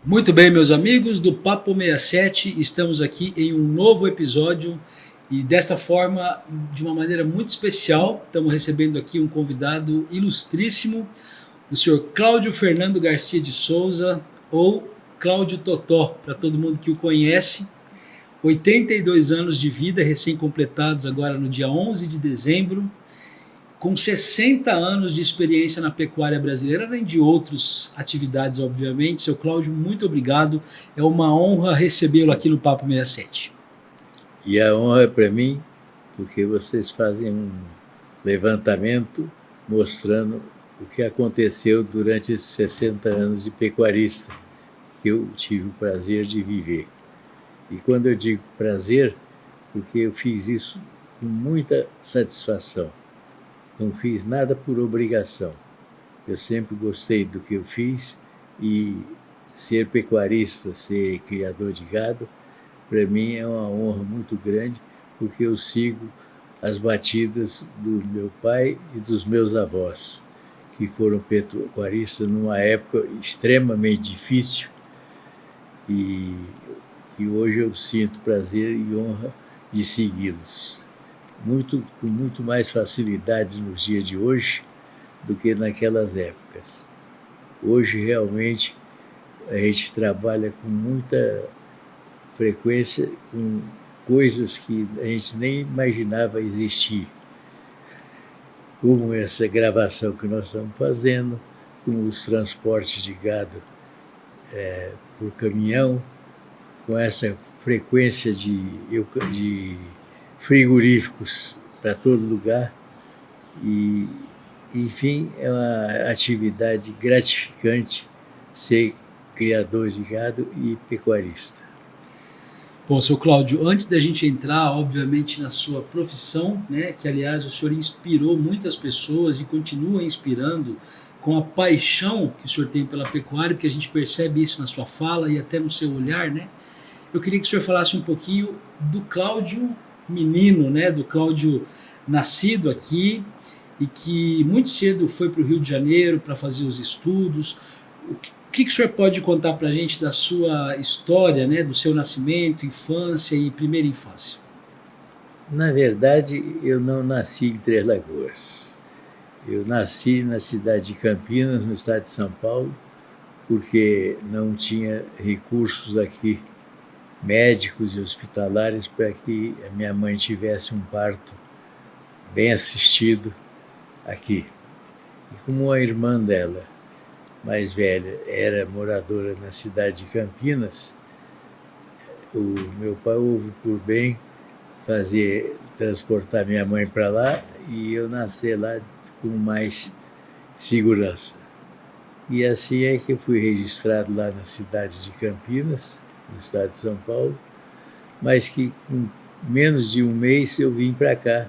Muito bem, meus amigos do Papo 67, estamos aqui em um novo episódio e desta forma, de uma maneira muito especial, estamos recebendo aqui um convidado ilustríssimo, o senhor Cláudio Fernando Garcia de Souza, ou Cláudio Totó, para todo mundo que o conhece. 82 anos de vida, recém-completados agora no dia 11 de dezembro, com 60 anos de experiência na pecuária brasileira, além de outras atividades, obviamente. Seu Cláudio, muito obrigado. É uma honra recebê-lo aqui no Papo 67. E a honra é para mim, porque vocês fazem um levantamento mostrando o que aconteceu durante esses 60 anos de pecuarista que eu tive o prazer de viver. E quando eu digo prazer, porque eu fiz isso com muita satisfação. Não fiz nada por obrigação. Eu sempre gostei do que eu fiz e ser pecuarista, ser criador de gado, para mim é uma honra muito grande, porque eu sigo as batidas do meu pai e dos meus avós, que foram pecuaristas numa época extremamente difícil e que hoje eu sinto prazer e honra de segui-los. Com muito mais facilidade nos dias de hoje do que naquelas épocas. Hoje, realmente, a gente trabalha com muita frequência com coisas que a gente nem imaginava existir, como essa gravação que nós estamos fazendo, com os transportes de gado por caminhão, com essa frequência de frigoríficos para todo lugar. E, enfim, é uma atividade gratificante ser criador de gado e pecuarista. Bom, seu Cláudio, antes da gente entrar, obviamente, na sua profissão, né, que aliás o senhor inspirou muitas pessoas e continua inspirando com a paixão que o senhor tem pela pecuária, porque a gente percebe isso na sua fala e até no seu olhar, né? Eu queria que o senhor falasse um pouquinho do Cláudio menino, né, do Cláudio nascido aqui e que muito cedo foi para o Rio de Janeiro para fazer os estudos. O que o senhor pode contar para a gente da sua história, né, do seu nascimento, infância e primeira infância? Na verdade, eu não nasci em Três Lagoas. Eu nasci na cidade de Campinas, no estado de São Paulo, porque não tinha recursos aqui, médicos e hospitalares, para que a minha mãe tivesse um parto bem assistido aqui. E como a irmã dela, mais velha, era moradora na cidade de Campinas, o meu pai houve por bem transportar minha mãe para lá e eu nascer lá com mais segurança. E assim é que eu fui registrado lá na cidade de Campinas, no estado de São Paulo, mas que com menos de um mês eu vim para cá.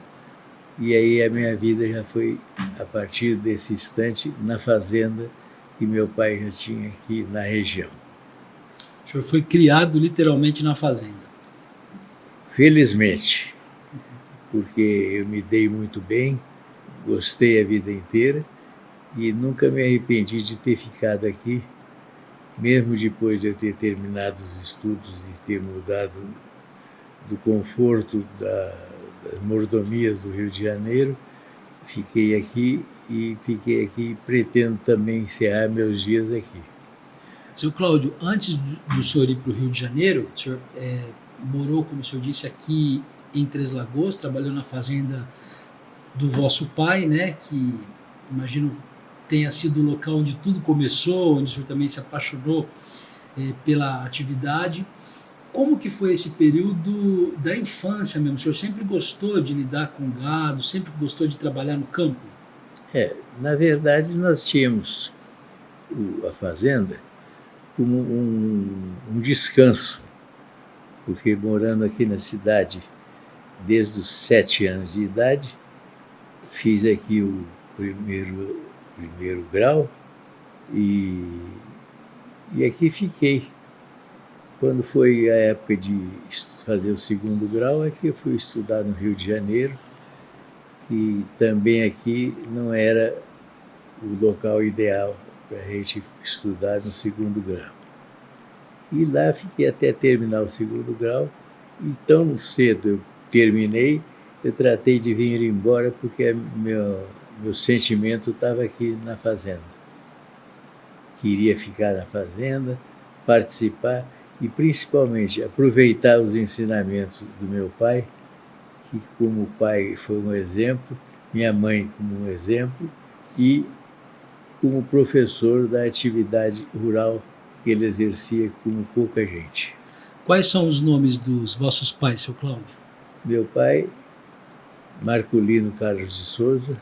E aí a minha vida já foi, a partir desse instante, na fazenda que meu pai já tinha aqui na região. O senhor foi criado literalmente na fazenda. Felizmente, porque eu me dei muito bem, gostei a vida inteira e nunca me arrependi de ter ficado aqui, mesmo depois de eu ter terminado os estudos e ter mudado do conforto das mordomias do Rio de Janeiro. Fiquei aqui e pretendo também encerrar meus dias aqui. Seu Cláudio, antes do senhor ir para o Rio de Janeiro, o senhor morou, como o senhor disse, aqui em Três Lagoas, trabalhou na fazenda do vosso pai, né, que imagino tenha sido o local onde tudo começou, onde o senhor também se apaixonou pela atividade. Como que foi esse período da infância mesmo? O senhor sempre gostou de lidar com gado, sempre gostou de trabalhar no campo? Na verdade, nós tínhamos a fazenda como um descanso, porque morando aqui na cidade desde os 7 anos de idade, fiz aqui o primeiro grau e aqui fiquei. Quando foi a época de fazer o segundo grau, é que eu fui estudar no Rio de Janeiro, que também aqui não era o local ideal para a gente estudar no segundo grau. E lá fiquei até terminar o segundo grau. E tão cedo eu terminei, eu tratei de vir embora porque meu sentimento estava aqui na fazenda. Queria ficar na fazenda, participar e principalmente aproveitar os ensinamentos do meu pai, que como pai foi um exemplo, minha mãe como um exemplo e como professor da atividade rural que ele exercia como pouca gente. Quais são os nomes dos vossos pais, seu Cláudio? Meu pai, Marculino Carlos de Souza,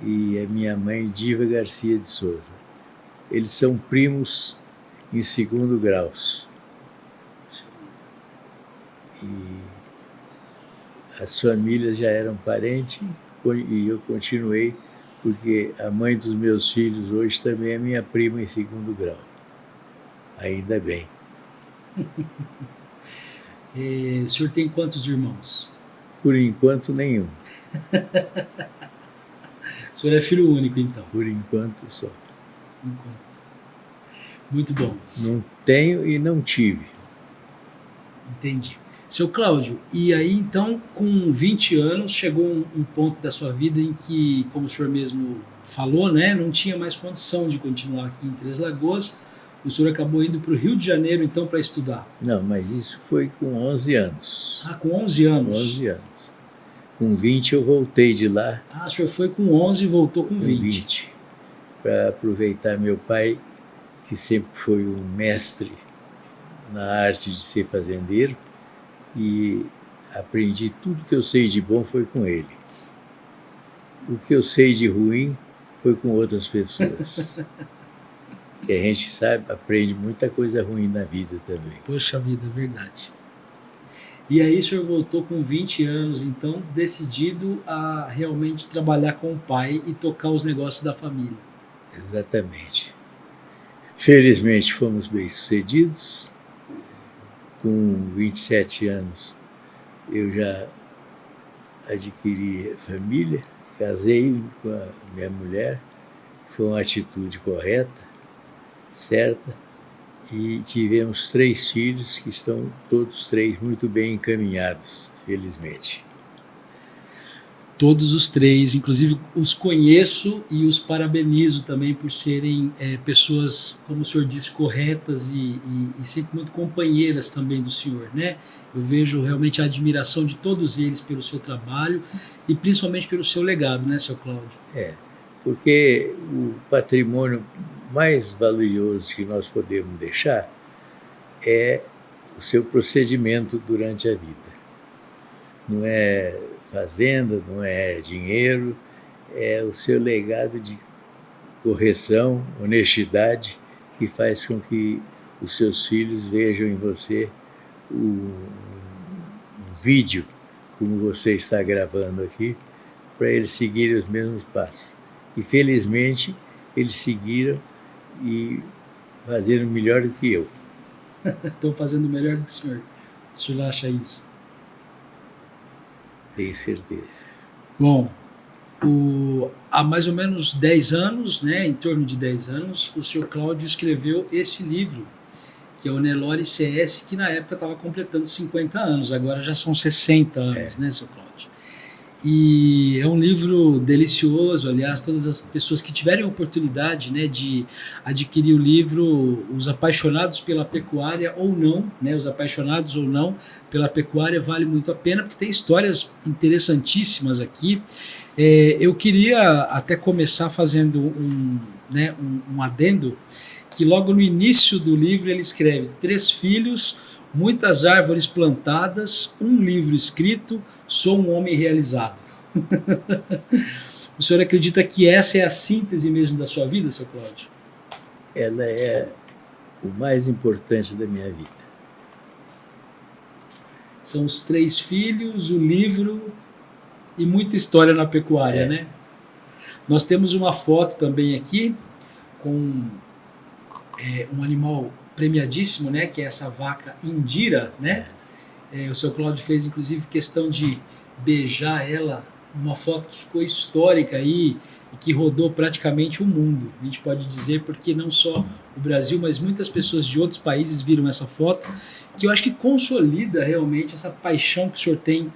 e a minha mãe, Diva Garcia de Souza. Eles são primos em segundo grau. E as famílias já eram parentes e eu continuei, porque a mãe dos meus filhos hoje também é minha prima em segundo grau. Ainda bem. O senhor tem quantos irmãos? Por enquanto, nenhum. O senhor é filho único, então? Por enquanto, só. Enquanto. Muito bom. Não tenho e não tive. Entendi. Seu Cláudio, e aí então, com 20 anos, chegou um ponto da sua vida em que, como o senhor mesmo falou, né, não tinha mais condição de continuar aqui em Três Lagoas. O senhor acabou indo para o Rio de Janeiro, então, para estudar. Não, mas isso foi com 11 anos. Ah, com 11 anos? 11 anos. Com 20 eu voltei de lá. Ah, o senhor foi com 11 e voltou com 20. Para aproveitar meu pai, que sempre foi um mestre na arte de ser fazendeiro, e aprendi tudo que eu sei de bom foi com ele. O que eu sei de ruim foi com outras pessoas. Que a gente sabe, aprende muita coisa ruim na vida também. Poxa vida, é verdade. E aí o senhor voltou com 20 anos, então, decidido a realmente trabalhar com o pai e tocar os negócios da família. Exatamente. Felizmente fomos bem-sucedidos. Com 27 anos eu já adquiri família, casei com a minha mulher, foi uma atitude correta, certa, e tivemos 3 filhos que estão todos 3 muito bem encaminhados, felizmente. Todos os 3, inclusive os conheço e os parabenizo também por serem pessoas, como o senhor disse, corretas e sempre muito companheiras também do senhor, né? Eu vejo realmente a admiração de todos eles pelo seu trabalho e principalmente pelo seu legado, né, seu Cláudio? Porque o patrimônio mais valioso que nós podemos deixar é o seu procedimento durante a vida. Não é fazenda, não é dinheiro, é o seu legado de correção, honestidade, que faz com que os seus filhos vejam em você um vídeo, como você está gravando aqui, para eles seguirem os mesmos passos. E felizmente eles seguiram e fazendo melhor do que eu. Estão fazendo melhor do que o senhor. O senhor acha isso? Tenho certeza. Bom, há mais ou menos 10 anos, né, em torno de 10 anos, o senhor Cláudio escreveu esse livro, que é o Nelore CS, que na época estava completando 50 anos, agora já são 60 anos, né, seu Cláudio? E é um livro delicioso, aliás, todas as pessoas que tiverem a oportunidade, né, de adquirir o livro, os apaixonados pela pecuária ou não, né, os apaixonados ou não pela pecuária, vale muito a pena, porque tem histórias interessantíssimas aqui. Eu queria até começar fazendo um adendo, que logo no início do livro ele escreve: 3 filhos, muitas árvores plantadas, um livro escrito, sou um homem realizado. O senhor acredita que essa é a síntese mesmo da sua vida, seu Cláudio? Ela é o mais importante da minha vida. São os 3 filhos, o livro e muita história na pecuária, né? Nós temos uma foto também aqui com um animal premiadíssimo, né, que é essa vaca Indira, né? O seu Cláudio fez inclusive questão de beijar ela uma foto que ficou histórica aí e que rodou praticamente o mundo. A gente pode dizer porque não só o Brasil, mas muitas pessoas de outros países viram essa foto, que eu acho que consolida realmente essa paixão que o senhor tem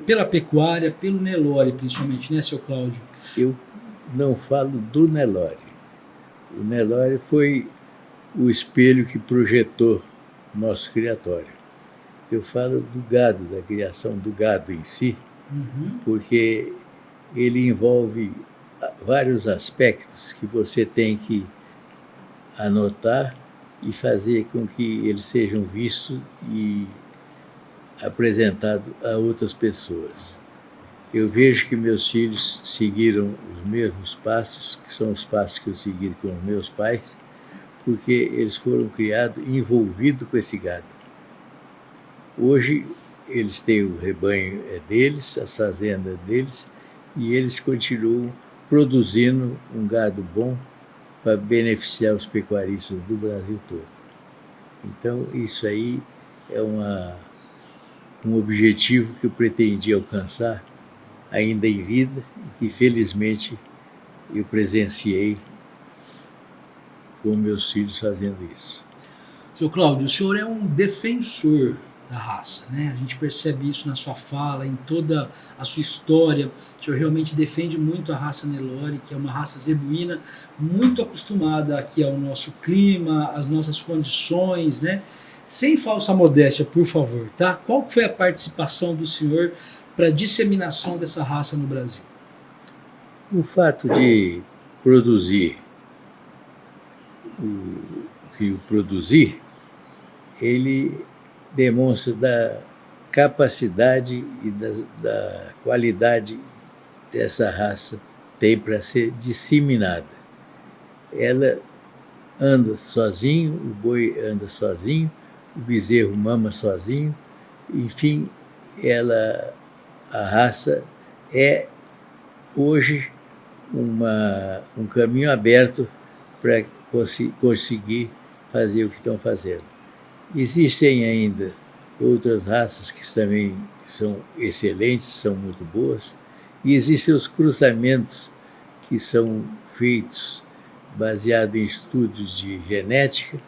pela pecuária, pelo Nelore principalmente, né, seu Cláudio? Eu não falo do Nelore. O Nelore foi o espelho que projetou o nosso criatório. Eu falo do gado, da criação do gado em si, porque ele envolve vários aspectos que você tem que anotar e fazer com que eles sejam vistos e apresentados a outras pessoas. Eu vejo que meus filhos seguiram os mesmos passos, que são os passos que eu segui com os meus pais, porque eles foram criados envolvidos com esse gado. Hoje eles têm o rebanho deles, as fazendas deles, e eles continuam produzindo um gado bom para beneficiar os pecuaristas do Brasil todo. Então isso aí é um objetivo que eu pretendi alcançar ainda em vida e que felizmente eu presenciei com meus filhos fazendo isso. Seu Cláudio, o senhor é um defensor da raça, né? A gente percebe isso na sua fala, em toda a sua história. O senhor realmente defende muito a raça Nelore, que é uma raça zebuína muito acostumada aqui ao nosso clima, às nossas condições, né? Sem falsa modéstia, por favor, tá? Qual foi a participação do senhor para a disseminação dessa raça no Brasil? O fato de produzir o que eu produzi, ele demonstra da capacidade e da qualidade dessa raça tem para ser disseminada. Ela anda sozinho, o boi anda sozinho, o bezerro mama sozinho, enfim, a raça é hoje um caminho aberto para conseguir fazer o que estão fazendo. Existem ainda outras raças que também são excelentes, são muito boas, e existem os cruzamentos que são feitos baseados em estudos de genética,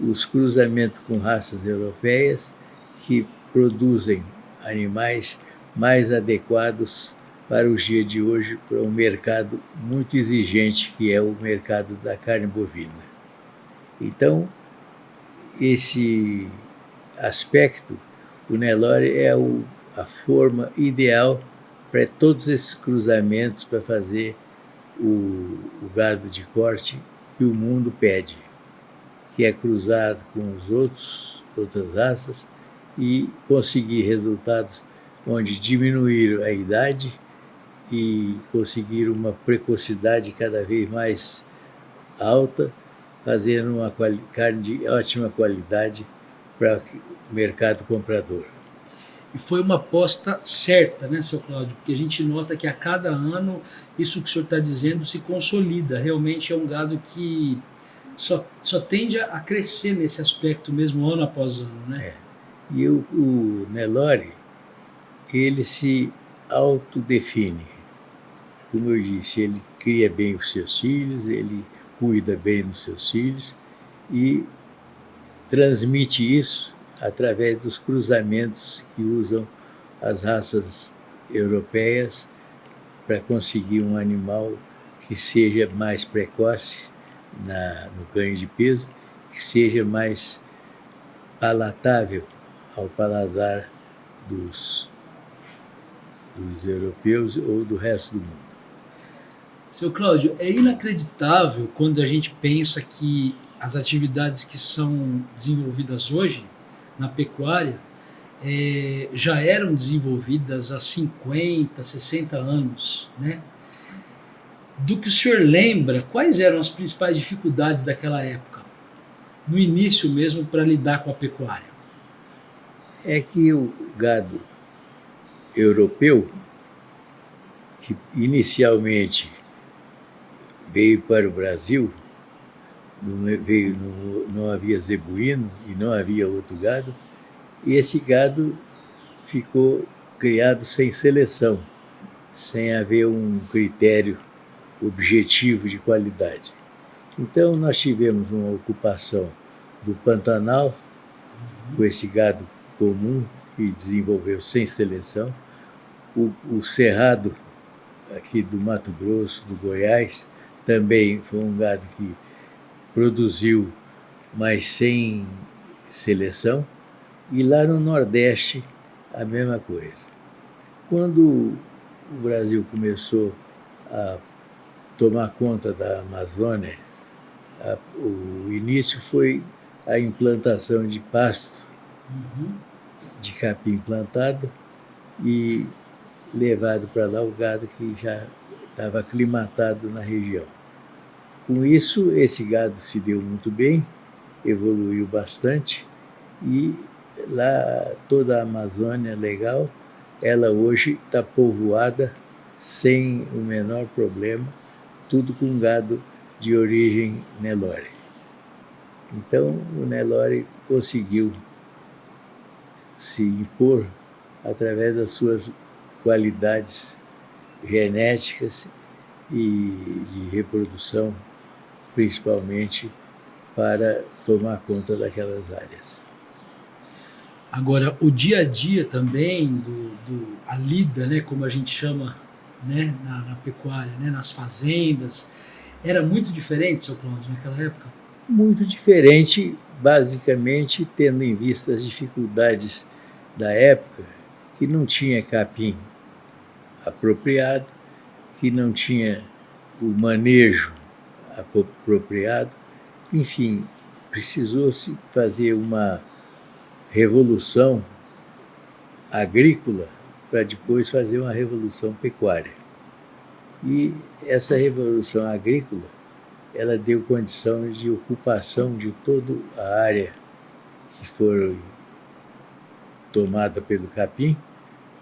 os cruzamentos com raças europeias que produzem animais mais adequados para os dias de hoje, para um mercado muito exigente que é o mercado da carne bovina. Então, esse aspecto, o Nelore é a forma ideal para todos esses cruzamentos, para fazer o gado de corte que o mundo pede, que é cruzado com outras raças e conseguir resultados onde diminuíram a idade e conseguiram uma precocidade cada vez mais alta, fazendo uma carne de ótima qualidade para o mercado comprador. E foi uma aposta certa, né, seu Cláudio? Porque a gente nota que a cada ano isso que o senhor está dizendo se consolida. Realmente é um gado que só tende a crescer nesse aspecto mesmo ano após ano, né? E o Nelore, ele se autodefine. Como eu disse, ele cria bem os seus filhos, ele cuida bem dos seus filhos e transmite isso através dos cruzamentos que usam as raças europeias para conseguir um animal que seja mais precoce no ganho de peso, que seja mais palatável ao paladar dos europeus ou do resto do mundo. Seu Cláudio, é inacreditável quando a gente pensa que as atividades que são desenvolvidas hoje na pecuária já eram desenvolvidas há 50, 60 anos, né? Do que o senhor lembra, quais eram as principais dificuldades daquela época, no início mesmo, para lidar com a pecuária? É que o gado europeu, que inicialmente veio para o Brasil, não havia zebuíno e não havia outro gado, e esse gado ficou criado sem seleção, sem haver um critério objetivo de qualidade. Então, nós tivemos uma ocupação do Pantanal, com esse gado comum que desenvolveu sem seleção, o Cerrado, aqui do Mato Grosso, do Goiás, também foi um gado que produziu, mas sem seleção, e lá no Nordeste a mesma coisa. Quando o Brasil começou a tomar conta da Amazônia, o início foi a implantação de pasto, de capim plantado, e levado para lá o gado que já estava aclimatado na região. Com isso, esse gado se deu muito bem, evoluiu bastante, e lá toda a Amazônia legal, ela hoje está povoada sem o menor problema, tudo com gado de origem Nelore. Então, o Nelore conseguiu se impor através das suas qualidades genéticas e de reprodução, principalmente para tomar conta daquelas áreas. Agora, o dia a dia também, a lida, né, como a gente chama, né, na pecuária, né, nas fazendas, era muito diferente, seu Cláudio, naquela época? Muito diferente, basicamente, tendo em vista as dificuldades da época, que não tinha capim apropriado, que não tinha o manejo apropriado. Enfim, precisou-se fazer uma revolução agrícola para depois fazer uma revolução pecuária. E essa revolução agrícola, ela deu condição de ocupação de toda a área que foi tomada pelo capim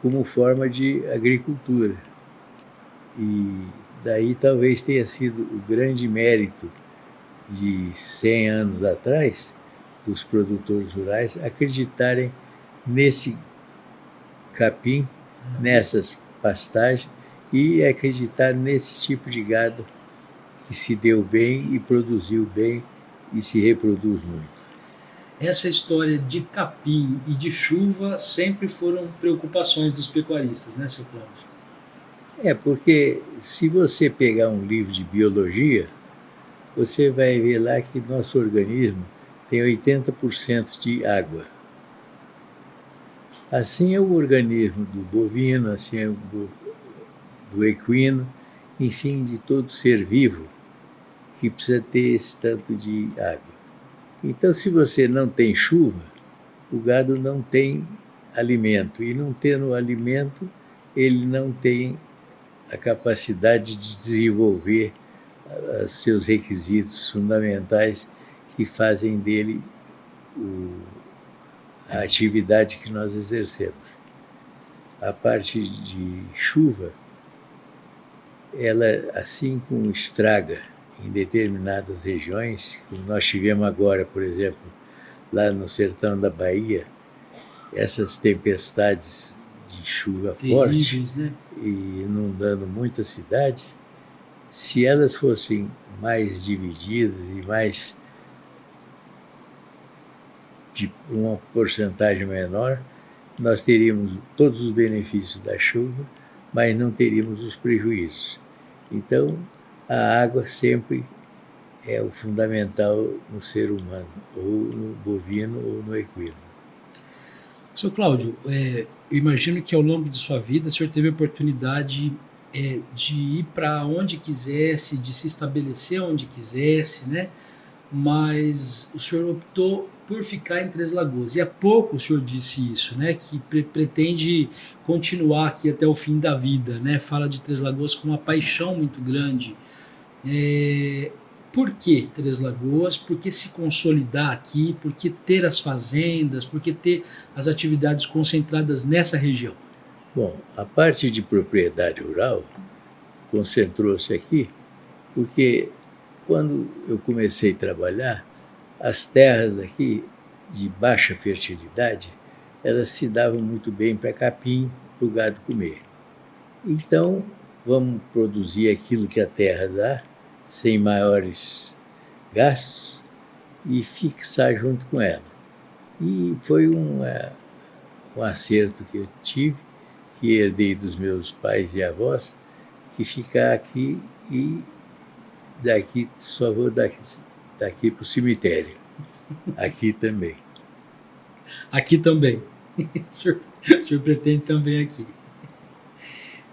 como forma de agricultura. E daí talvez tenha sido o grande mérito de 100 anos atrás, dos produtores rurais acreditarem nesse capim, nessas pastagens, e acreditar nesse tipo de gado que se deu bem e produziu bem e se reproduz muito. Essa história de capim e de chuva sempre foram preocupações dos pecuaristas, né, seu Cláudio? Porque se você pegar um livro de biologia, você vai ver lá que nosso organismo tem 80% de água. Assim é o organismo do bovino, assim é o do equino, enfim, de todo ser vivo que precisa ter esse tanto de água. Então, se você não tem chuva, o gado não tem alimento. E não tendo alimento, ele não tem a capacidade de desenvolver seus requisitos fundamentais que fazem dele a atividade que nós exercemos. A parte de chuva, ela, assim como estraga em determinadas regiões, como nós tivemos agora, por exemplo, lá no sertão da Bahia, essas tempestades de chuva forte, né? E inundando muitas cidades, se elas fossem mais divididas e mais de uma porcentagem menor, nós teríamos todos os benefícios da chuva, mas não teríamos os prejuízos. Então, a água sempre é o fundamental no ser humano, ou no bovino ou no equino. Seu Cláudio, eu imagino que ao longo de sua vida o senhor teve a oportunidade de ir para onde quisesse, de se estabelecer onde quisesse, né? Mas o senhor optou por ficar em Três Lagoas. E há pouco o senhor disse isso, né? Que pretende continuar aqui até o fim da vida, né? Fala de Três Lagoas com uma paixão muito grande. Por que Três Lagoas? Por que se consolidar aqui? Por que ter as fazendas? Por que ter as atividades concentradas nessa região? Bom, a parte de propriedade rural concentrou-se aqui porque quando eu comecei a trabalhar, as terras aqui de baixa fertilidade, elas se davam muito bem para capim para o gado comer. Então, vamos produzir aquilo que a terra dá, sem maiores gastos, e fixar junto com ela. E foi um acerto que eu tive, que herdei dos meus pais e avós, que ficar aqui e daqui só vou daqui para o cemitério. Aqui também. Aqui também. O senhor pretende também aqui.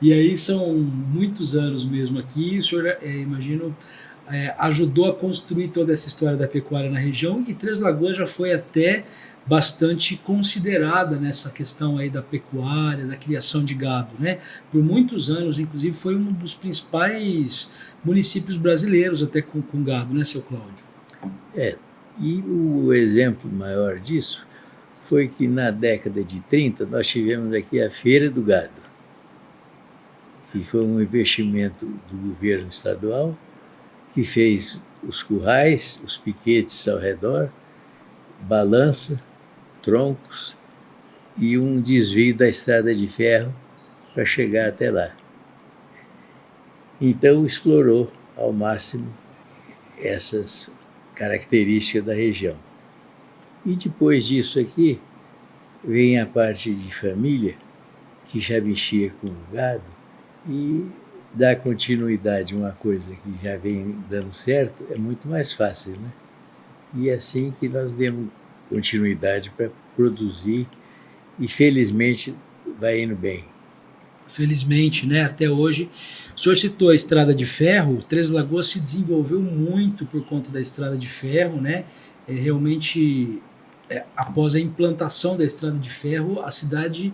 E aí são muitos anos mesmo aqui. O senhor, imagino, ajudou a construir toda essa história da pecuária na região, e Três Lagoas já foi até bastante considerada nessa questão aí da pecuária, da criação de gado, né? Por muitos anos, inclusive, foi um dos principais municípios brasileiros até com gado, né, seu Cláudio? E o exemplo maior disso foi que na década de 30 nós tivemos aqui a Feira do Gado, que foi um investimento do governo estadual, que fez os currais, os piquetes ao redor, balança, troncos e um desvio da estrada de ferro para chegar até lá. Então explorou ao máximo essas características da região. E depois disso aqui, vem a parte de família, que já mexia com o gado, e dar continuidade a uma coisa que já vem dando certo é muito mais fácil, né? E é assim que nós demos continuidade para produzir, e felizmente vai indo bem. Felizmente, né, até hoje. O senhor citou a Estrada de Ferro. Três Lagoas se desenvolveu muito por conta da Estrada de Ferro, né? Realmente, após a implantação da Estrada de Ferro, a cidade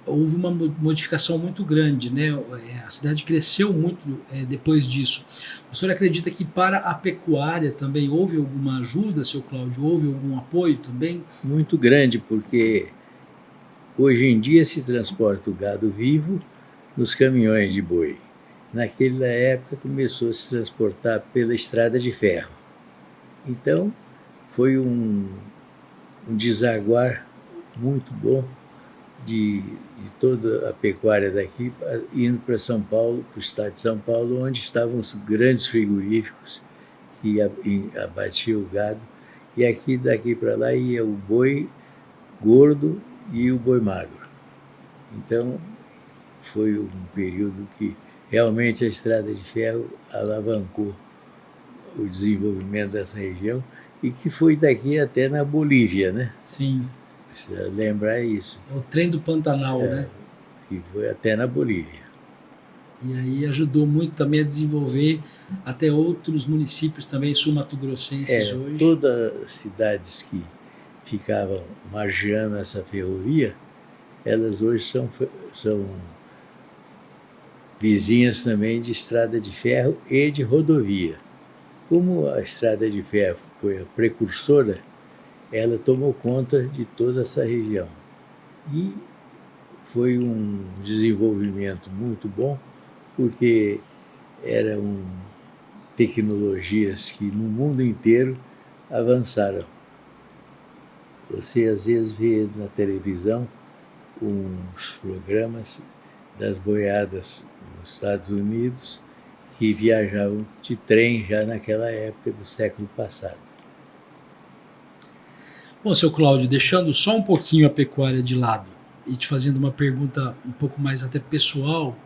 houve uma modificação muito grande, né? A cidade cresceu muito depois disso. O senhor acredita que para a pecuária também houve alguma ajuda, seu Cláudio? Houve algum apoio também? Muito grande, porque hoje em dia se transporta o gado vivo nos caminhões de boi. Naquela época começou a se transportar pela estrada de ferro. Então foi um desaguar muito bom de toda a pecuária daqui, indo para São Paulo, para o estado de São Paulo, onde estavam os grandes frigoríficos que abatiam o gado. E aqui, daqui para lá, ia o boi gordo e o boi magro. Então, foi um período que realmente a estrada de ferro alavancou o desenvolvimento dessa região, e que foi daqui até na Bolívia, né? Sim. Precisa lembrar isso. É o trem do Pantanal, né? Que foi até na Bolívia. E aí ajudou muito também a desenvolver até outros municípios também sul-mato-grossenses hoje. Todas as cidades que ficavam margeando essa ferrovia, elas hoje são vizinhas também de estrada de ferro e de rodovia. Como a estrada de ferro foi a precursora, ela tomou conta de toda essa região. E foi um desenvolvimento muito bom, porque eram tecnologias que no mundo inteiro avançaram. Você às vezes vê na televisão uns programas das boiadas nos Estados Unidos que viajavam de trem já naquela época do século passado. Bom, seu Cláudio, deixando só um pouquinho a pecuária de lado e te fazendo uma pergunta um pouco mais até pessoal,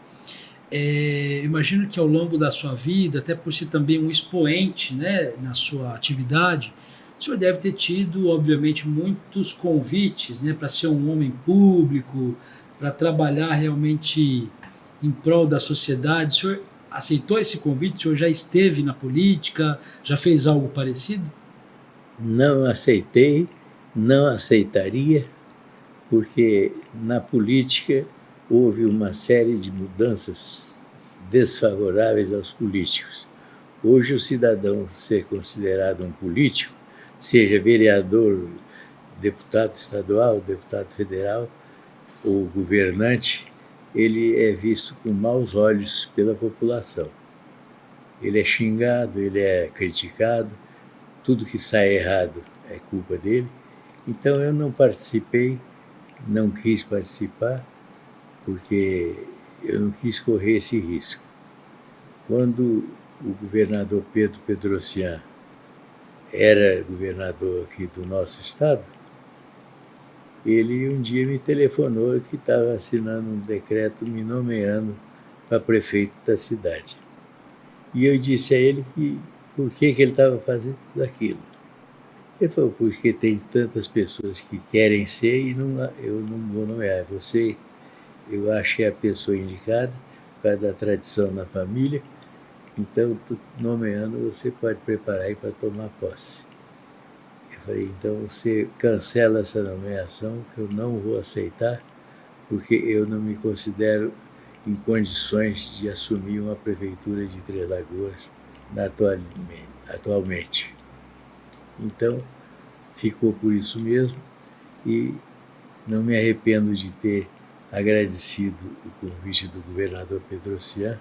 imagino que ao longo da sua vida, até por ser também um expoente, né, na sua atividade, o senhor deve ter tido, obviamente, muitos convites, né, para ser um homem público, para trabalhar realmente em prol da sociedade. O senhor aceitou esse convite? O senhor já esteve na política? Já fez algo parecido? Não aceitei, não aceitaria, porque na política houve uma série de mudanças desfavoráveis aos políticos. Hoje o cidadão ser considerado um político, seja vereador, deputado estadual, deputado federal ou governante, ele é visto com maus olhos pela população. Ele é xingado, ele é criticado, tudo que sai errado é culpa dele. Então eu não participei, não quis participar, porque eu não quis correr esse risco. Quando o governador Pedro Pedrocian era governador aqui do nosso estado, ele um dia me telefonou que estava assinando um decreto me nomeando para prefeito da cidade. E eu disse a ele que por que ele estava fazendo aquilo. Ele falou, porque tem tantas pessoas que querem ser e eu não vou nomear. Você, eu acho que é a pessoa indicada, por causa da tradição na família, então, nomeando, você pode preparar aí para tomar posse. Eu falei, então você cancela essa nomeação, que eu não vou aceitar, porque eu não me considero em condições de assumir uma prefeitura de Três Lagoas atualmente. Então, ficou por isso mesmo e não me arrependo de ter agradecido o convite do governador Pedrocian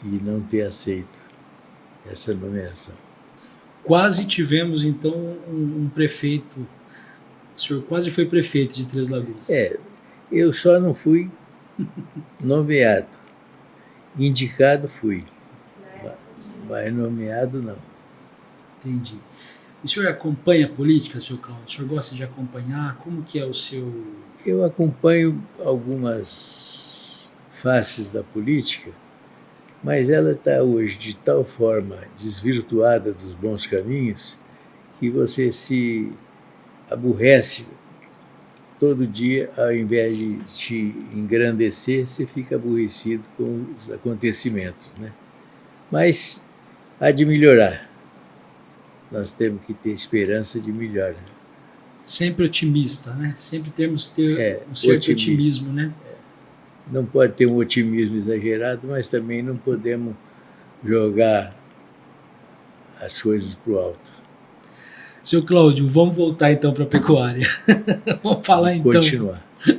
e não ter aceito essa nomeação. Quase tivemos, então, um prefeito. O senhor quase foi prefeito de Três Lagoas. Eu só não fui nomeado. Indicado fui, mas nomeado não. Entendi. E o senhor acompanha a política, seu Cláudio? O senhor gosta de acompanhar? Como que é o seu... Eu acompanho algumas faces da política, mas ela está hoje de tal forma desvirtuada dos bons caminhos que você se aborrece todo dia, ao invés de te engrandecer, você fica aborrecido com os acontecimentos, né? Mas há de melhorar. Nós temos que ter esperança de melhora. Sempre otimista, né? Sempre temos que ter um certo otimismo, né? Não pode ter um otimismo exagerado, mas também não podemos jogar as coisas para o alto. Seu Cláudio, vamos voltar então para a pecuária. Vamos falar então.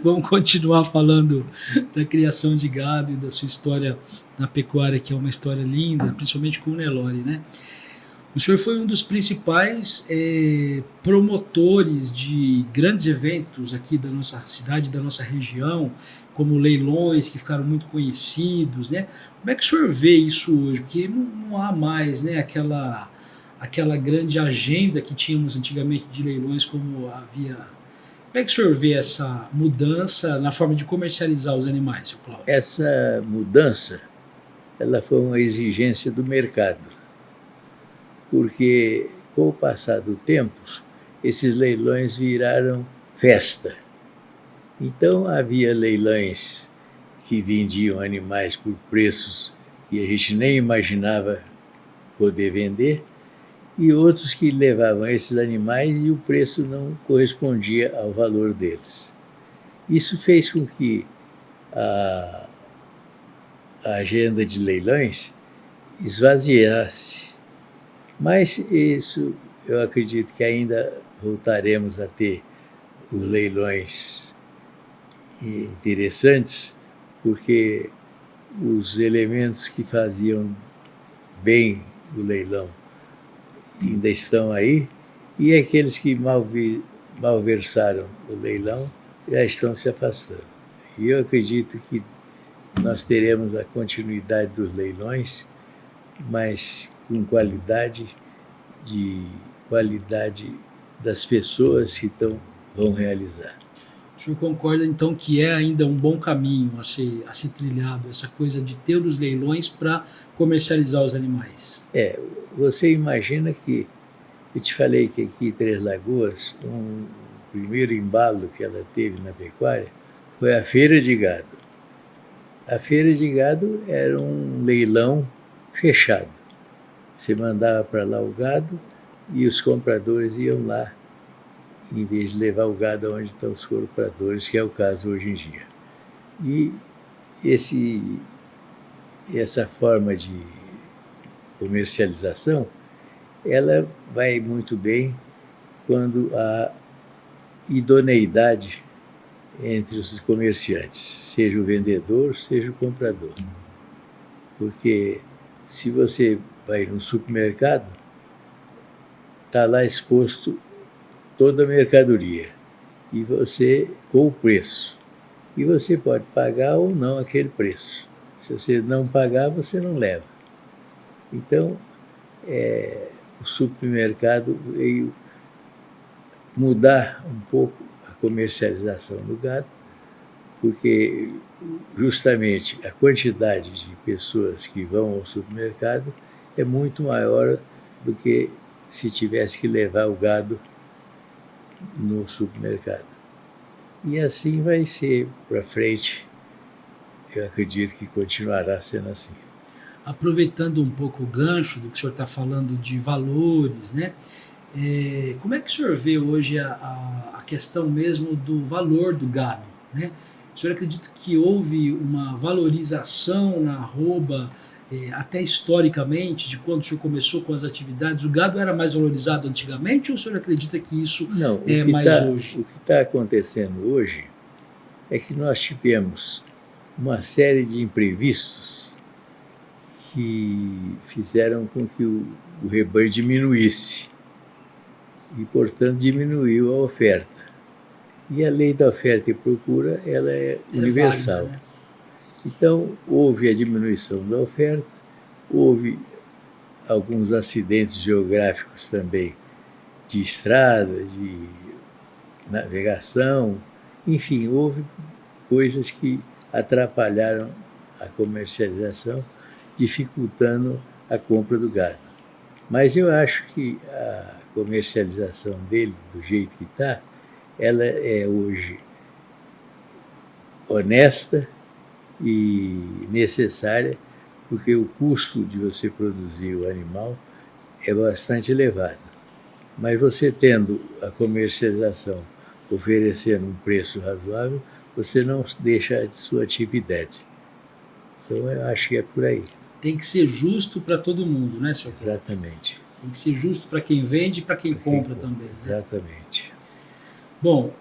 Vamos continuar falando da criação de gado e da sua história na pecuária, que é uma história linda, principalmente com o Nelore, né? O senhor foi um dos principais promotores de grandes eventos aqui da nossa cidade, da nossa região, como leilões que ficaram muito conhecidos, né? Como é que o senhor vê isso hoje? Porque não há mais, né, aquela grande agenda que tínhamos antigamente de leilões como havia. Como é que o senhor vê essa mudança na forma de comercializar os animais, seu Cláudio? Essa mudança, ela foi uma exigência do mercado, porque com o passar do tempo, esses leilões viraram festa. Então havia leilões que vendiam animais por preços que a gente nem imaginava poder vender, e outros que levavam esses animais e o preço não correspondia ao valor deles. Isso fez com que a agenda de leilões esvaziasse. Mas isso eu acredito que ainda voltaremos a ter os leilões interessantes, porque os elementos que faziam bem o leilão ainda estão aí, e aqueles que malversaram o leilão já estão se afastando. E eu acredito que nós teremos a continuidade dos leilões, mas com qualidade das pessoas que vão realizar. O senhor concorda então que é ainda um bom caminho a ser trilhado, essa coisa de ter os leilões para comercializar os animais? Você imagina que, eu te falei que aqui em Três Lagoas, o primeiro embalo que ela teve na pecuária foi a feira de gado. A feira de gado era um leilão fechado. Você mandava para lá o gado e os compradores iam lá, em vez de levar o gado onde estão os compradores, que é o caso hoje em dia. E essa forma de comercialização, ela vai muito bem quando há idoneidade entre os comerciantes, seja o vendedor, seja o comprador. Porque se você vai no supermercado, está lá exposto toda a mercadoria e você com o preço. E você pode pagar ou não aquele preço. Se você não pagar, você não leva. Então, o supermercado veio mudar um pouco a comercialização do gado, porque justamente a quantidade de pessoas que vão ao supermercado é muito maior do que se tivesse que levar o gado no supermercado. E assim vai ser para frente. Eu acredito que continuará sendo assim. Aproveitando um pouco o gancho do que o senhor está falando de valores, né? Como é que o senhor vê hoje a questão mesmo do valor do gado, né? O senhor acredita que houve uma valorização na arroba, até historicamente, de quando o senhor começou com as atividades? O gado era mais valorizado antigamente ou o senhor acredita que isso Não, é mais hoje? o que está acontecendo hoje é que nós tivemos uma série de imprevistos que fizeram com que o rebanho diminuísse e, portanto, diminuiu a oferta. E a lei da oferta e procura, ela é universal. Válida, né? Então, houve a diminuição da oferta, houve alguns acidentes geográficos também, de estrada, de navegação, enfim, houve coisas que atrapalharam a comercialização, dificultando a compra do gado. Mas eu acho que a comercialização dele, do jeito que está, ela é hoje honesta e necessária, porque o custo de você produzir o animal é bastante elevado. Mas você tendo a comercialização oferecendo um preço razoável, você não deixa de sua atividade. Então eu acho que é por aí. Tem que ser justo para todo mundo, né, senhor? Exatamente. Tem que ser justo para quem vende e para quem compra Sim, também, né? exatamente. Bom,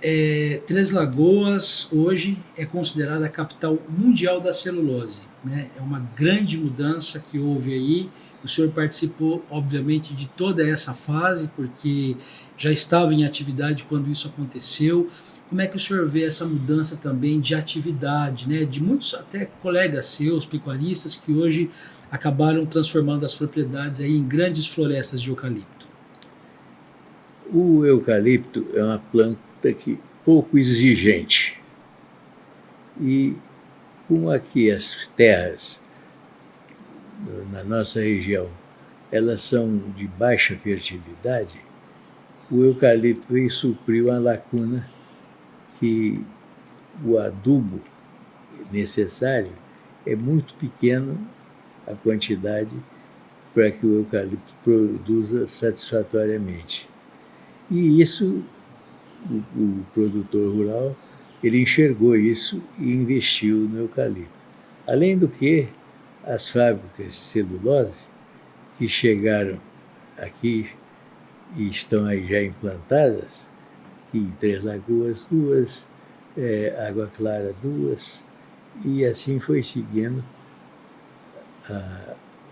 Três Lagoas hoje é considerada a capital mundial da celulose, né? É uma grande mudança que houve aí. O senhor participou, obviamente, de toda essa fase, porque já estava em atividade quando isso aconteceu. Como é que o senhor vê essa mudança também de atividade, né? De muitos até colegas seus, pecuaristas, que hoje acabaram transformando as propriedades aí em grandes florestas de eucalipto. O eucalipto é uma planta que pouco exigente. E como aqui as terras na nossa região, elas são de baixa fertilidade, o eucalipto veio suprir uma lacuna que o adubo necessário é muito pequeno, a quantidade para que o eucalipto produza satisfatoriamente. E isso, o produtor rural, ele enxergou isso e investiu no eucalipto. Além do que, as fábricas de celulose que chegaram aqui e estão aí já implantadas, aqui em Três Lagoas, duas, Água Clara, duas, e assim foi seguindo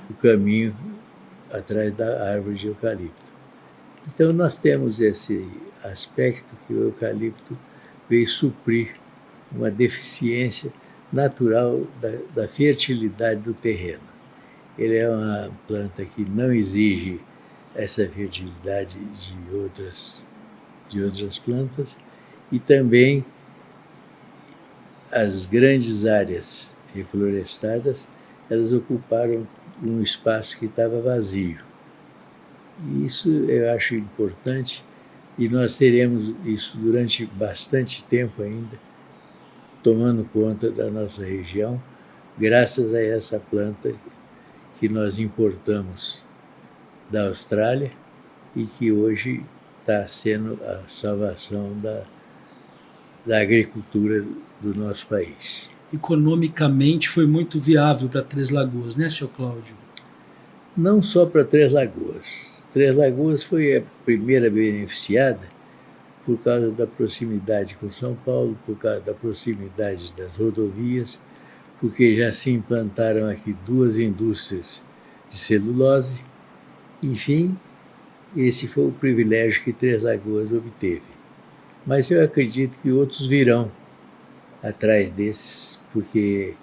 o caminho atrás da árvore de eucalipto. Então nós temos esse aspecto que o eucalipto veio suprir uma deficiência natural da fertilidade do terreno. Ele é uma planta que não exige essa fertilidade de outras plantas e também as grandes áreas reflorestadas, elas ocuparam um espaço que estava vazio. E isso eu acho importante e nós teremos isso durante bastante tempo ainda, tomando conta da nossa região, graças a essa planta que nós importamos da Austrália e que hoje está sendo a salvação da agricultura do nosso país. Economicamente foi muito viável para Três Lagoas, né, seu Cláudio? Não só para Três Lagoas. Três Lagoas foi a primeira beneficiada por causa da proximidade com São Paulo, por causa da proximidade das rodovias, porque já se implantaram aqui duas indústrias de celulose. Enfim, esse foi o privilégio que Três Lagoas obteve. Mas eu acredito que outros virão atrás desses, porque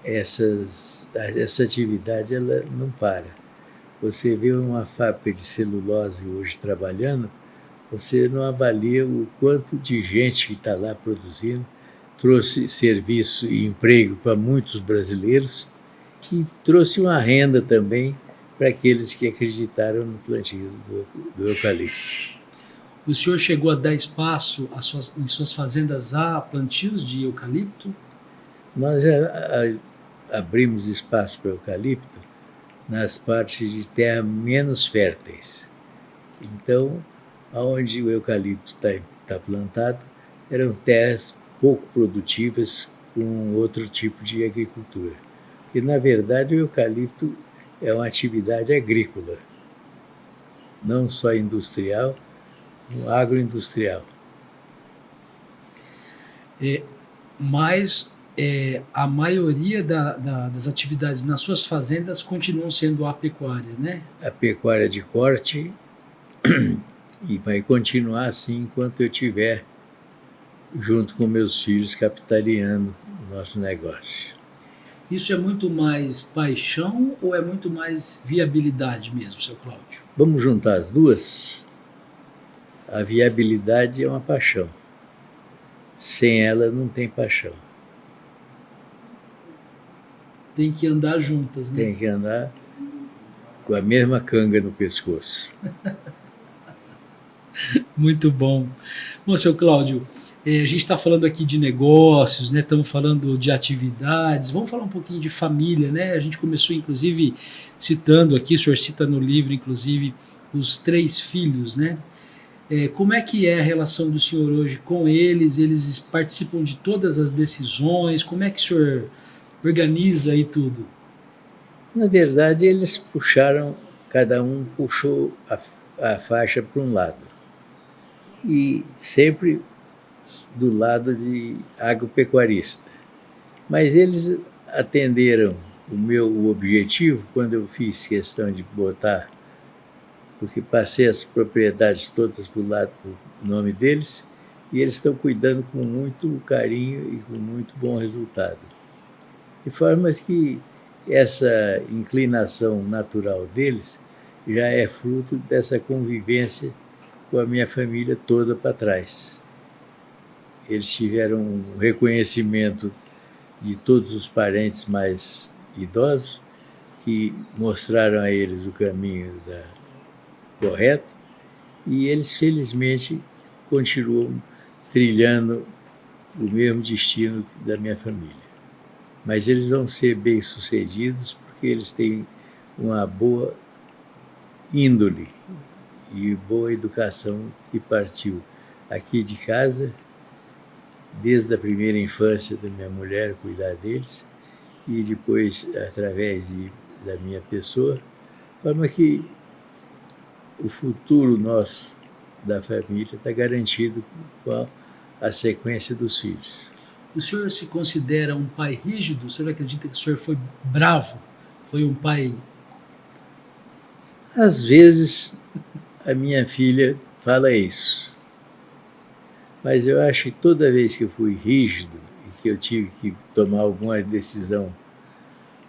essa atividade ela não para. Você vê uma fábrica de celulose hoje trabalhando, você não avalia o quanto de gente que está lá produzindo, trouxe serviço e emprego para muitos brasileiros e trouxe uma renda também para aqueles que acreditaram no plantio do eucalipto. O senhor chegou a dar espaço em suas fazendas a plantios de eucalipto? Nós já abrimos espaço para eucalipto nas partes de terra menos férteis. Então, onde o eucalipto está plantado, eram terras pouco produtivas com outro tipo de agricultura. Porque, na verdade, o eucalipto é uma atividade agrícola, não só industrial, como agroindustrial. Mas a maioria das atividades nas suas fazendas continuam sendo a pecuária, né? A pecuária de corte e vai continuar assim enquanto eu estiver junto com meus filhos capitaneando o nosso negócio. Isso é muito mais paixão ou é muito mais viabilidade mesmo, seu Cláudio? Vamos juntar as duas? A viabilidade é uma paixão. Sem ela não tem paixão. Tem que andar juntas, né? Tem que andar com a mesma canga no pescoço. Muito bom. Bom, seu Cláudio, a gente está falando aqui de negócios, né? Estamos falando de atividades, vamos falar um pouquinho de família, né? A gente começou, inclusive, citando aqui, o senhor cita no livro, inclusive, os 3 filhos, né? Como é que é a relação do senhor hoje com eles? Eles participam de todas as decisões? Como é que o senhor organiza aí tudo? Na verdade, eles puxaram, cada um puxou a faixa para um lado. E sempre do lado de agropecuarista. Mas eles atenderam o meu objetivo quando eu fiz questão de botar, porque passei as propriedades todas para o lado, o nome deles, e eles estão cuidando com muito carinho e com muito bom resultado. De forma que essa inclinação natural deles já é fruto dessa convivência com a minha família toda para trás. Eles tiveram um reconhecimento de todos os parentes mais idosos que mostraram a eles o caminho correto e eles felizmente continuam trilhando o mesmo destino da minha família. Mas eles vão ser bem-sucedidos porque eles têm uma boa índole e boa educação que partiu aqui de casa, desde a primeira infância da minha mulher, cuidar deles, e depois através da minha pessoa, de forma que o futuro nosso, da família, está garantido com a sequência dos filhos. O senhor se considera um pai rígido? O senhor acredita que o senhor foi bravo? Foi um pai... Às vezes, a minha filha fala isso. Mas eu acho que toda vez que eu fui rígido e que eu tive que tomar alguma decisão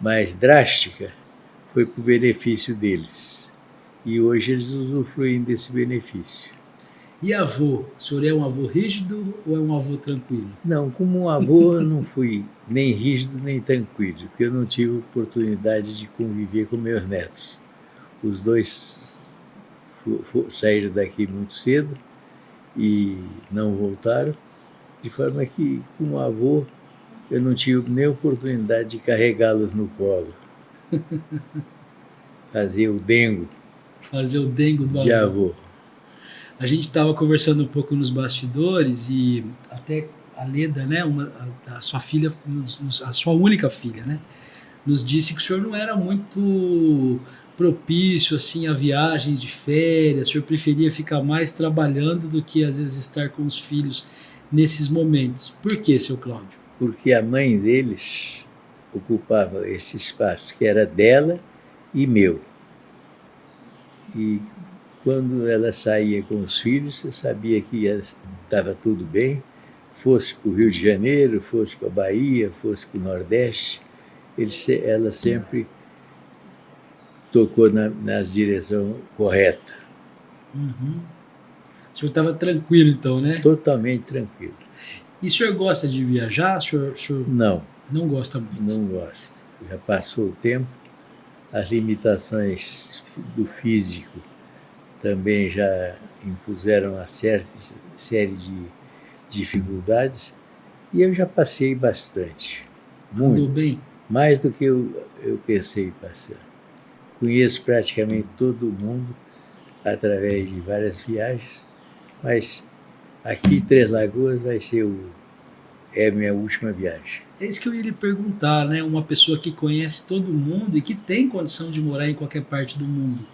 mais drástica, foi para o benefício deles. E hoje eles usufruem desse benefício. E avô? O senhor é um avô rígido ou é um avô tranquilo? Não, como um avô eu não fui nem rígido nem tranquilo, porque eu não tive oportunidade de conviver com meus netos. Os dois saíram daqui muito cedo e não voltaram, de forma que, como avô, eu não tive nem oportunidade de carregá-los no colo. Fazer o dengo. Fazer o dengo do de avô. A gente estava conversando um pouco nos bastidores e até a Leda, né, a sua filha, a sua única filha, né, nos disse que o senhor não era muito propício assim a viagens de férias, o senhor preferia ficar mais trabalhando do que às vezes estar com os filhos nesses momentos. Por que, seu Cláudio? Porque a mãe deles ocupava esse espaço que era dela e meu. E quando ela saía com os filhos, eu sabia que estava tudo bem, fosse para o Rio de Janeiro, fosse para a Bahia, fosse para o Nordeste, ela sempre tocou na direção correta. Uhum. O senhor estava tranquilo, então, né? Totalmente tranquilo. E o senhor gosta de viajar? O senhor Não. Não gosta muito? Não gosto. Já passou o tempo, as limitações do físico também já impuseram uma certa série de dificuldades e eu já passei bastante. Muito. Andou bem? Mais do que eu pensei passar. Conheço praticamente todo mundo através de várias viagens, mas aqui Três Lagoas vai ser a minha última viagem. É isso que eu ia lhe perguntar, né? Uma pessoa que conhece todo mundo e que tem condição de morar em qualquer parte do mundo.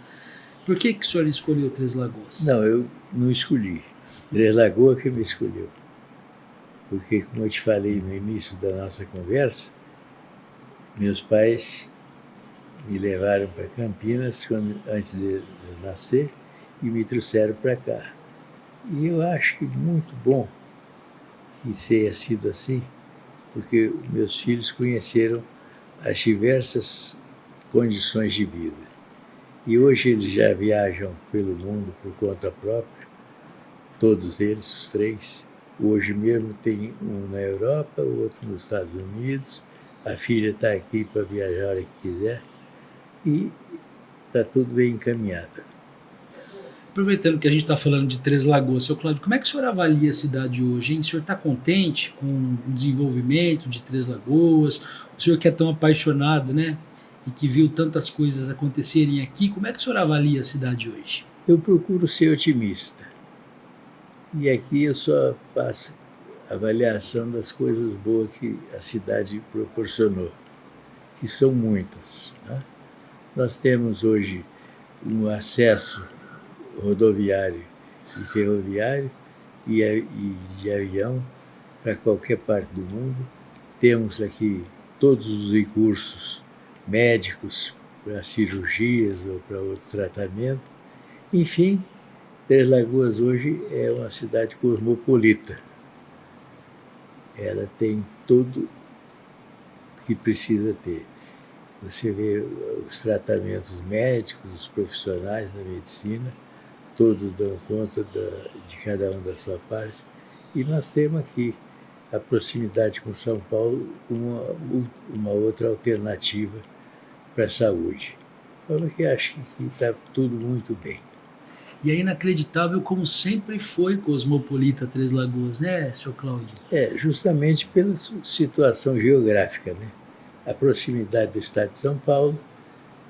Por que o senhor escolheu Três Lagoas? Não, eu não escolhi. Três Lagoas que me escolheu. Porque, como eu te falei no início da nossa conversa, meus pais me levaram para Campinas antes de nascer e me trouxeram para cá. E eu acho que muito bom que tenha sido assim, porque meus filhos conheceram as diversas condições de vida. E hoje eles já viajam pelo mundo por conta própria, todos eles, os três. Hoje mesmo tem um na Europa, o outro nos Estados Unidos, a filha está aqui para viajar a hora que quiser e está tudo bem encaminhado. Aproveitando que a gente está falando de Três Lagoas, seu Cláudio, como é que o senhor avalia a cidade hoje, hein? O senhor está contente com o desenvolvimento de Três Lagoas? O senhor que é tão apaixonado, né? E que viu tantas coisas acontecerem aqui, como é que o senhor avalia a cidade hoje? Eu procuro ser otimista. E aqui eu só faço avaliação das coisas boas que a cidade proporcionou, que são muitas, né? Nós temos hoje um acesso rodoviário e ferroviário e de avião para qualquer parte do mundo. Temos aqui todos os recursos médicos para cirurgias ou para outro tratamento. Enfim, Três Lagoas hoje é uma cidade cosmopolita. Ela tem tudo que precisa ter. Você vê os tratamentos médicos, os profissionais da medicina, todos dão conta de cada um da sua parte. E nós temos aqui a proximidade com São Paulo como uma outra alternativa para a saúde. Então, eu acho que está tudo muito bem. E é inacreditável como sempre foi cosmopolita Três Lagoas, né, seu Cláudio? Justamente pela situação geográfica, né? A proximidade do estado de São Paulo,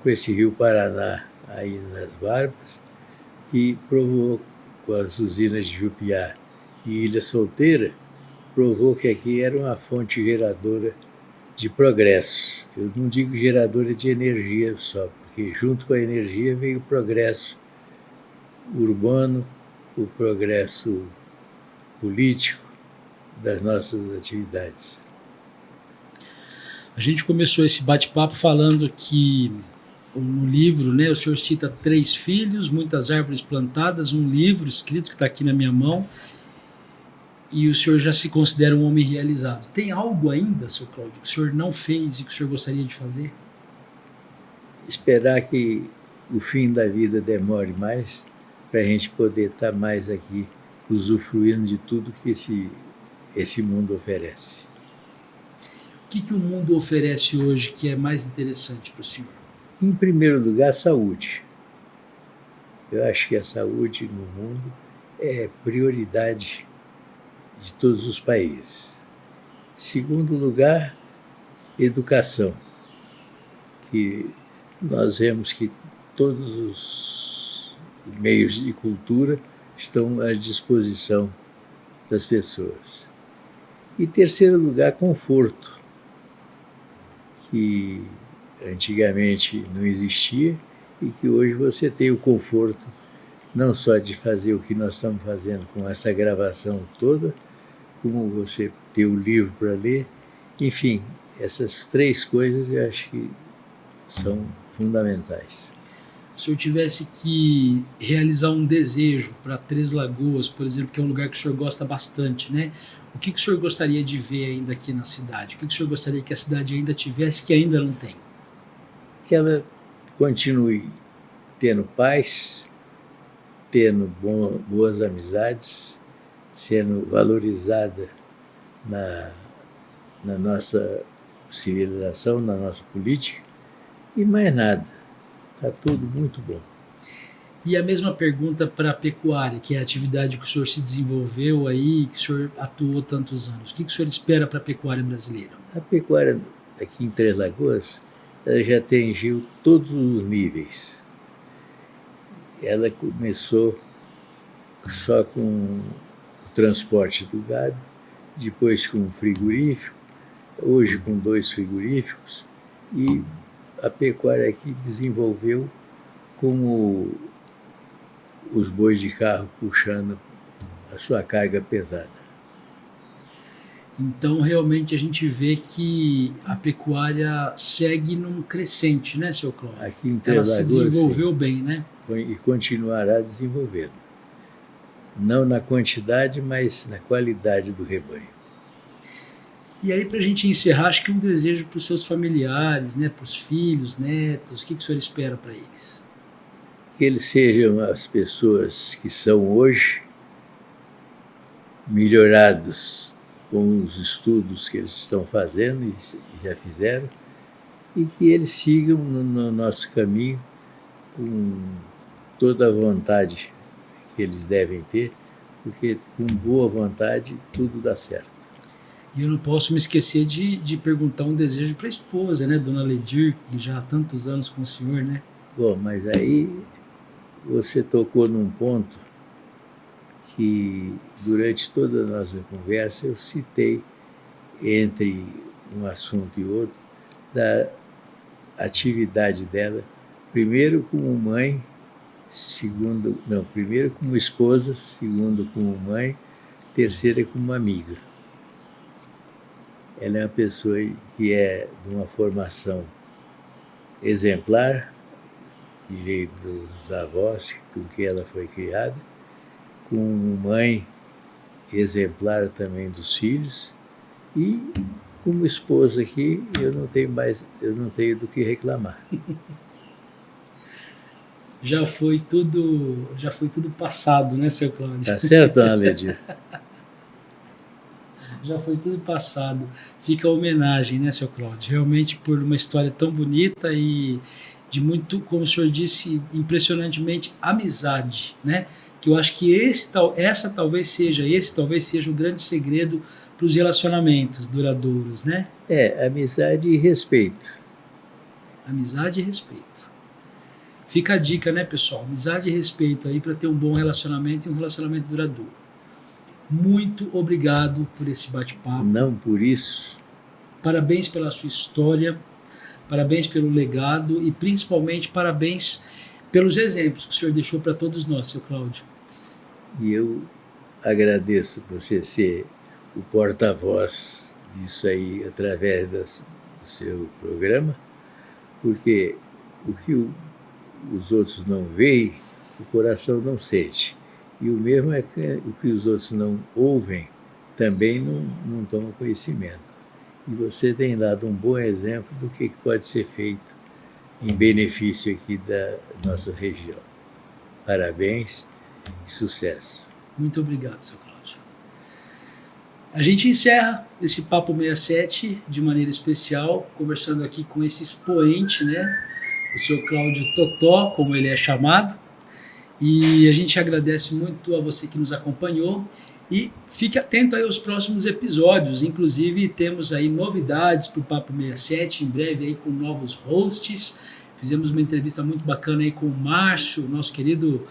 com esse rio Paraná aí nas Barbas, que provou, com as usinas de Jupiá e Ilha Solteira, provou que aqui era uma fonte geradora de progresso. Eu não digo geradora de energia só, porque junto com a energia veio o progresso urbano, o progresso político das nossas atividades. A gente começou esse bate-papo falando que no livro, né, o senhor cita 3 filhos, muitas árvores plantadas, um livro escrito que está aqui na minha mão, e o senhor já se considera um homem realizado. Tem algo ainda, seu Cláudio, que o senhor não fez e que o senhor gostaria de fazer? Esperar que o fim da vida demore mais, para a gente poder estar mais aqui usufruindo de tudo que esse mundo oferece. O que o mundo oferece hoje que é mais interessante para o senhor? Em primeiro lugar, saúde. Eu acho que a saúde no mundo é prioridade de todos os países. Em segundo lugar, educação, que nós vemos que todos os meios de cultura estão à disposição das pessoas. E terceiro lugar, conforto, que antigamente não existia e que hoje você tem o conforto não só de fazer o que nós estamos fazendo com essa gravação toda, como você ter o livro para ler. Enfim, essas 3 coisas eu acho que são fundamentais. o senhor tivesse que realizar um desejo para Três Lagoas, por exemplo, que é um lugar que o senhor gosta bastante, né? O que o senhor gostaria de ver ainda aqui na cidade? O que o senhor gostaria que a cidade ainda tivesse que ainda não tem? Que ela continue tendo paz, tendo boas amizades, sendo valorizada na nossa civilização, na nossa política, e mais nada. Está tudo muito bom. E a mesma pergunta para a pecuária, que é a atividade que o senhor se desenvolveu aí, que o senhor atuou tantos anos. O que o senhor espera para a pecuária brasileira? A pecuária aqui em Três Lagoas, ela já atingiu todos os níveis. Ela começou só com o transporte do gado, depois com um frigorífico, hoje com 2 frigoríficos, e a pecuária aqui desenvolveu como os bois de carro puxando a sua carga pesada. Então, realmente, a gente vê que a pecuária segue num crescente, né, seu Cláudio? Aqui em Ela Três se Lagoas, desenvolveu sim, bem, né? e continuará desenvolvendo. Não na quantidade, mas na qualidade do rebanho. E aí, para a gente encerrar, acho que um desejo para os seus familiares, né, para os filhos, netos, o que o senhor espera para eles? Que eles sejam as pessoas que são hoje, melhorados com os estudos que eles estão fazendo e já fizeram, e que eles sigam no nosso caminho com toda a vontade que eles devem ter, porque com boa vontade tudo dá certo. E eu não posso me esquecer de perguntar um desejo para a esposa, né, Dona Ledir, que já há tantos anos com o senhor, né? Bom, mas aí você tocou num ponto que durante toda a nossa conversa eu citei, entre um assunto e outro, da atividade dela, primeiro como mãe, primeiro como esposa, segundo como mãe, terceira como amiga. Ela é uma pessoa que é de uma formação exemplar, direi dos avós com que ela foi criada, com mãe exemplar também dos filhos, e como esposa aqui eu não tenho do que reclamar. Já foi tudo passado, né, seu Cláudio? Tá certo, Ana Ledir? Já foi tudo passado. Fica a homenagem, né, seu Cláudio? Realmente por uma história tão bonita e de muito, como o senhor disse, impressionantemente amizade, né? Que eu acho que esse talvez seja o grande segredo para os relacionamentos duradouros, né? Amizade e respeito. Amizade e respeito. Fica a dica, né, pessoal? Amizade e respeito aí para ter um bom relacionamento e um relacionamento duradouro. Muito obrigado por esse bate-papo. Não por isso. Parabéns pela sua história, parabéns pelo legado e principalmente parabéns pelos exemplos que o senhor deixou para todos nós, seu Cláudio. E eu agradeço você ser o porta-voz disso aí através do seu programa, porque o que os outros não veem, o coração não sente. E o mesmo é que o que os outros não ouvem, também não tomam conhecimento. E você tem dado um bom exemplo do que pode ser feito em benefício aqui da nossa região. Parabéns e sucesso. Muito obrigado, seu Cláudio. A gente encerra esse Papo 67 de maneira especial, conversando aqui com esse expoente, né, o seu Cláudio Totó, como ele é chamado. E a gente agradece muito a você que nos acompanhou e fique atento aí aos próximos episódios. Inclusive temos aí novidades para o Papo 67, em breve aí com novos hosts. Fizemos uma entrevista muito bacana aí com o Márcio, nosso querido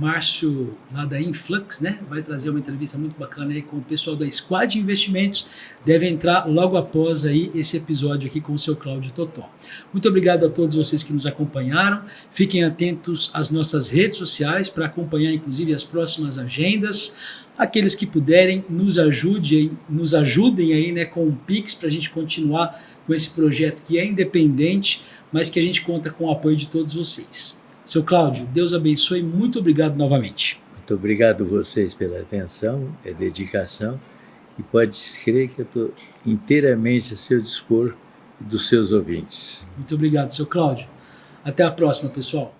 Márcio lá da Influx, né? Vai trazer uma entrevista muito bacana aí com o pessoal da Squad Investimentos. Deve entrar logo após aí esse episódio aqui com o seu Cláudio Totó. Muito obrigado a todos vocês que nos acompanharam. Fiquem atentos às nossas redes sociais para acompanhar inclusive as próximas agendas. Aqueles que puderem, nos ajudem aí, né, com o Pix para a gente continuar com esse projeto que é independente, mas que a gente conta com o apoio de todos vocês. Seu Cláudio, Deus abençoe, muito obrigado novamente. Muito obrigado a vocês pela atenção e dedicação, e pode crer que eu estou inteiramente a seu dispor e dos seus ouvintes. Muito obrigado, seu Cláudio. Até a próxima, pessoal.